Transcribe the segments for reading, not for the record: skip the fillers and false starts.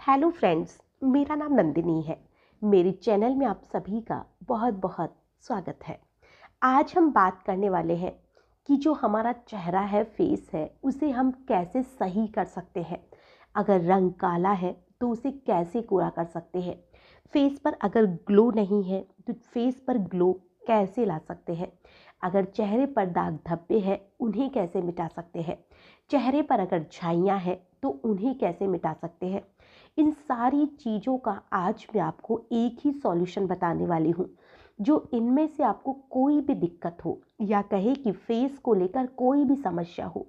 Hello friends, मेरा नाम नंदिनी है। मेरे चैनल में आप सभी का बहुत बहुत स्वागत है। आज हम बात करने वाले हैं कि जो हमारा चेहरा है, फेस है, उसे हम कैसे सही कर सकते हैं। अगर रंग काला है तो उसे कैसे गोरा कर सकते हैं। फेस पर अगर ग्लो नहीं है तो फेस पर ग्लो कैसे ला सकते हैं। अगर चेहरे पर दाग धब्बे हैं उन्हें कैसे मिटा सकते हैं। चेहरे पर अगर झाइयाँ हैं तो उन्हें कैसे मिटा सकते हैं। इन सारी चीज़ों का आज मैं आपको एक ही सॉल्यूशन बताने वाली हूँ, जो इनमें से आपको कोई भी दिक्कत हो या कहे कि फेस को लेकर कोई भी समस्या हो,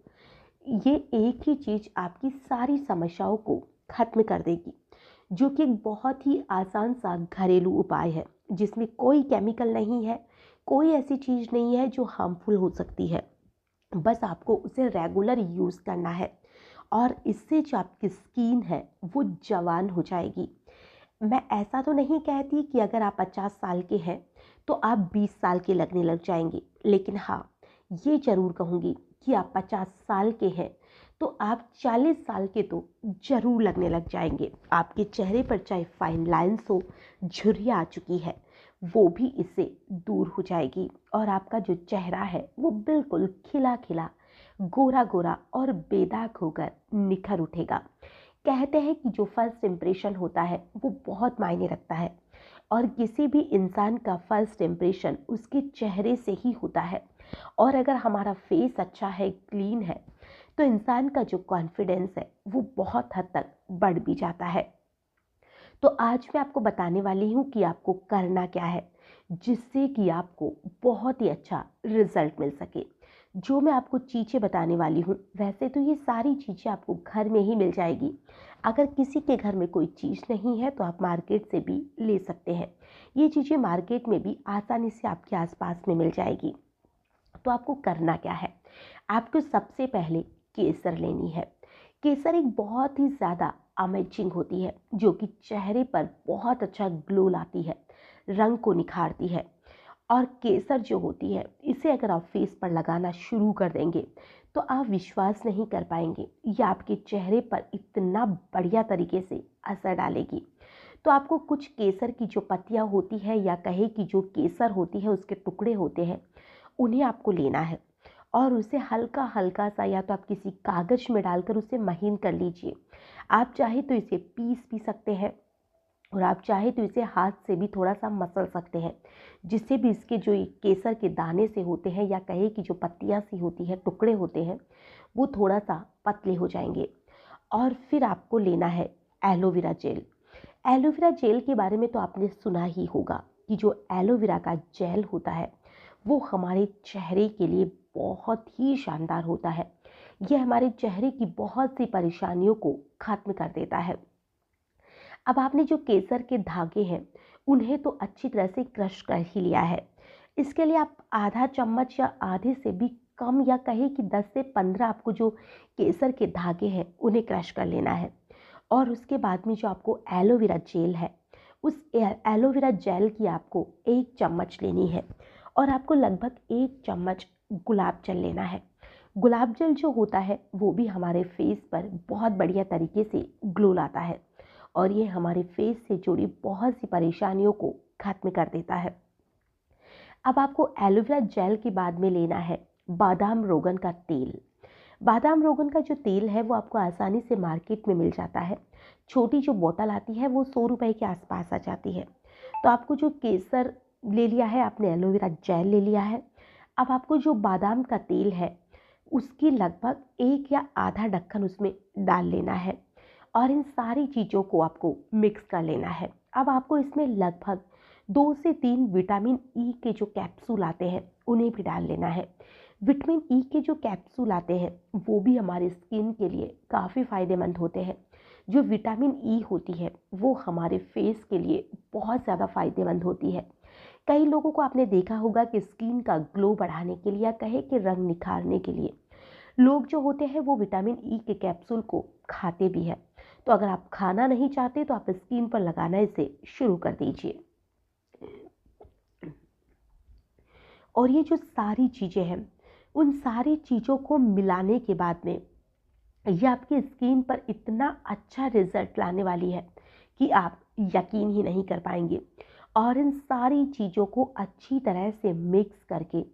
ये एक ही चीज़ आपकी सारी समस्याओं को खत्म कर देगी। जो कि एक बहुत ही आसान सा घरेलू उपाय है, जिसमें कोई केमिकल नहीं है, कोई ऐसी चीज़ नहीं है जो हार्मफुल हो सकती है। बस आपको उसे रेगुलर यूज़ करना है और इससे जो आपकी स्किन है वो जवान हो जाएगी। मैं ऐसा तो नहीं कहती कि अगर आप 50 साल के हैं तो आप 20 साल के लगने लग जाएंगे, लेकिन हाँ, ये ज़रूर कहूँगी कि आप 50 साल के हैं तो आप 40 साल के तो ज़रूर लगने लग जाएंगे। आपके चेहरे पर चाहे फाइन लाइन्स हो, झुर्रियाँ आ चुकी है, वो भी इससे दूर हो जाएगी और आपका जो चेहरा है वो बिल्कुल खिला खिला, गोरा गोरा और बेदाग होकर निखर उठेगा। कहते हैं कि जो फर्स्ट इम्प्रेशन होता है वो बहुत मायने रखता है और किसी भी इंसान का फर्स्ट इम्प्रेशन उसके चेहरे से ही होता है। और अगर हमारा फेस अच्छा है, क्लीन है, तो इंसान का जो कॉन्फिडेंस है वो बहुत हद तक बढ़ भी जाता है। तो आज मैं आपको बताने वाली हूँ कि आपको करना क्या है जिससे कि आपको बहुत ही अच्छा रिजल्ट मिल सके। जो मैं आपको चीज़ें बताने वाली हूँ, वैसे तो ये सारी चीज़ें आपको घर में ही मिल जाएगी। अगर किसी के घर में कोई चीज़ नहीं है तो आप मार्केट से भी ले सकते हैं। ये चीज़ें मार्केट में भी आसानी से आपके आसपास में मिल जाएगी। तो आपको करना क्या है, आपको सबसे पहले केसर लेनी है। केसर एक बहुत ही ज़्यादा अमेजिंग होती है जो कि चेहरे पर बहुत अच्छा ग्लो लाती है, रंग को निखारती है। और केसर जो होती है, इसे अगर आप फेस पर लगाना शुरू कर देंगे तो आप विश्वास नहीं कर पाएंगे, यह आपके चेहरे पर इतना बढ़िया तरीके से असर डालेगी। तो आपको कुछ केसर की जो पत्तियां होती है या कहे कि जो केसर होती है उसके टुकड़े होते हैं, उन्हें आपको लेना है और उसे हल्का हल्का सा या तो आप किसी कागज में डालकर उसे महीन कर लीजिए। आप चाहे तो इसे पीस भी सकते हैं और आप चाहे तो इसे हाथ से भी थोड़ा सा मसल सकते हैं, जिससे भी इसके जो ये केसर के दाने से होते हैं या कहे कि जो पत्तियां सी होती है, टुकड़े होते हैं, वो थोड़ा सा पतले हो जाएंगे। और फिर आपको लेना है एलोवेरा जेल। एलोवेरा जेल के बारे में तो आपने सुना ही होगा कि जो एलोवेरा का जेल होता है वो हमारे चेहरे के लिए बहुत ही शानदार होता है। यह हमारे चेहरे की बहुत सी परेशानियों को खत्म कर देता है। अब आपने जो केसर के धागे हैं उन्हें तो अच्छी तरह से क्रश कर ही लिया है। इसके लिए आप आधा चम्मच या आधे से भी कम या कहे कि 10 से 15 आपको जो केसर के धागे हैं उन्हें क्रश कर लेना है। और उसके बाद में जो आपको एलोवेरा जेल है, उस एलोवेरा जेल की आपको 1 चम्मच लेनी है और आपको लगभग 1 चम्मच गुलाब जल लेना है। गुलाब जल जो होता है वो भी हमारे फेस पर बहुत बढ़िया तरीके से ग्लो लाता है और ये हमारे फेस से जुड़ी बहुत सी परेशानियों को खत्म कर देता है। अब आपको एलोवेरा जेल के बाद में लेना है बादाम रोगन का तेल। बादाम रोगन का जो तेल है वो आपको आसानी से मार्केट में मिल जाता है। छोटी जो बोतल आती है वो 100 रुपए के आसपास आ जाती है। तो आपको जो केसर ले लिया है, आपने एलोवेरा जेल ले लिया है, अब आपको जो बादाम का तेल है उसकी लगभग 1 या आधा ढक्कन उसमें डाल लेना है और इन सारी चीज़ों को आपको मिक्स कर लेना है। अब आपको इसमें लगभग 2 से 3 विटामिन ई के जो कैप्सूल आते हैं उन्हें भी डाल लेना है। विटामिन ई के जो कैप्सूल आते हैं वो भी हमारे स्किन के लिए काफ़ी फ़ायदेमंद होते हैं। जो विटामिन ई होती है वो हमारे फेस के लिए बहुत ज़्यादा फ़ायदेमंद होती है। कई लोगों को आपने देखा होगा कि स्किन का ग्लो बढ़ाने के लिए या कहे कि रंग निखारने के लिए लोग जो होते हैं वो विटामिन ई के कैप्सूल को खाते भी हैं। तो अगर आप खाना नहीं चाहते तो आप स्किन पर लगाना इसे शुरू कर दीजिए। और ये जो सारी चीज़ें हैं, उन सारी चीज़ों को मिलाने के बाद में ये आपकी स्किन पर इतना अच्छा रिजल्ट लाने वाली है कि आप यकीन ही नहीं कर पाएंगे। और इन सारी चीज़ों को अच्छी तरह से मिक्स करके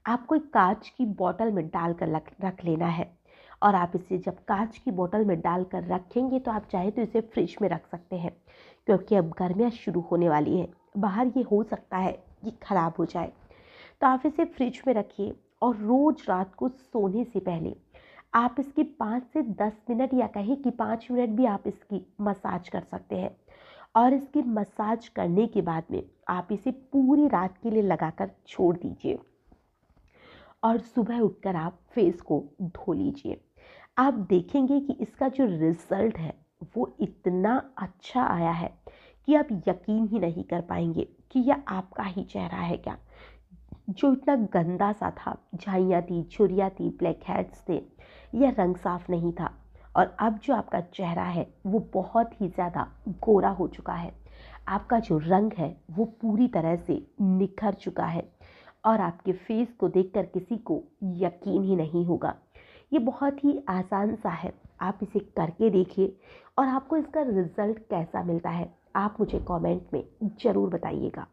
आपको एक कांच की बोतल में डालकर रख लेना है। और आप इसे जब कांच की बोतल में डालकर रखेंगे तो आप चाहे तो इसे फ्रिज में रख सकते हैं, क्योंकि अब गर्मियाँ शुरू होने वाली है, बाहर ये हो सकता है कि ख़राब हो जाए। तो आप इसे फ्रिज में रखिए और रोज़ रात को सोने से पहले आप इसकी 5 से 10 मिनट या कहें कि 5 मिनट भी आप इसकी मसाज कर सकते हैं। और इसकी मसाज करने के बाद में आप इसे पूरी रात के लिए लगाकर छोड़ दीजिए और सुबह उठकर आप फेस को धो लीजिए। आप देखेंगे कि इसका जो रिज़ल्ट है वो इतना अच्छा आया है कि आप यकीन ही नहीं कर पाएंगे कि यह आपका ही चेहरा है क्या। जो इतना गंदा सा था, झाइयाँ थी, झुर्रियाँ थी, ब्लैक हेड्स थे, यह रंग साफ नहीं था। और अब जो आपका चेहरा है वो बहुत ही ज़्यादा गोरा हो चुका है। आपका जो रंग है वो पूरी तरह से निखर चुका है और आपके फेस को देखकर किसी को यकीन ही नहीं होगा। ये बहुत ही आसान सा है, आप इसे करके देखिए और आपको इसका रिज़ल्ट कैसा मिलता है आप मुझे कमेंट में ज़रूर बताइएगा।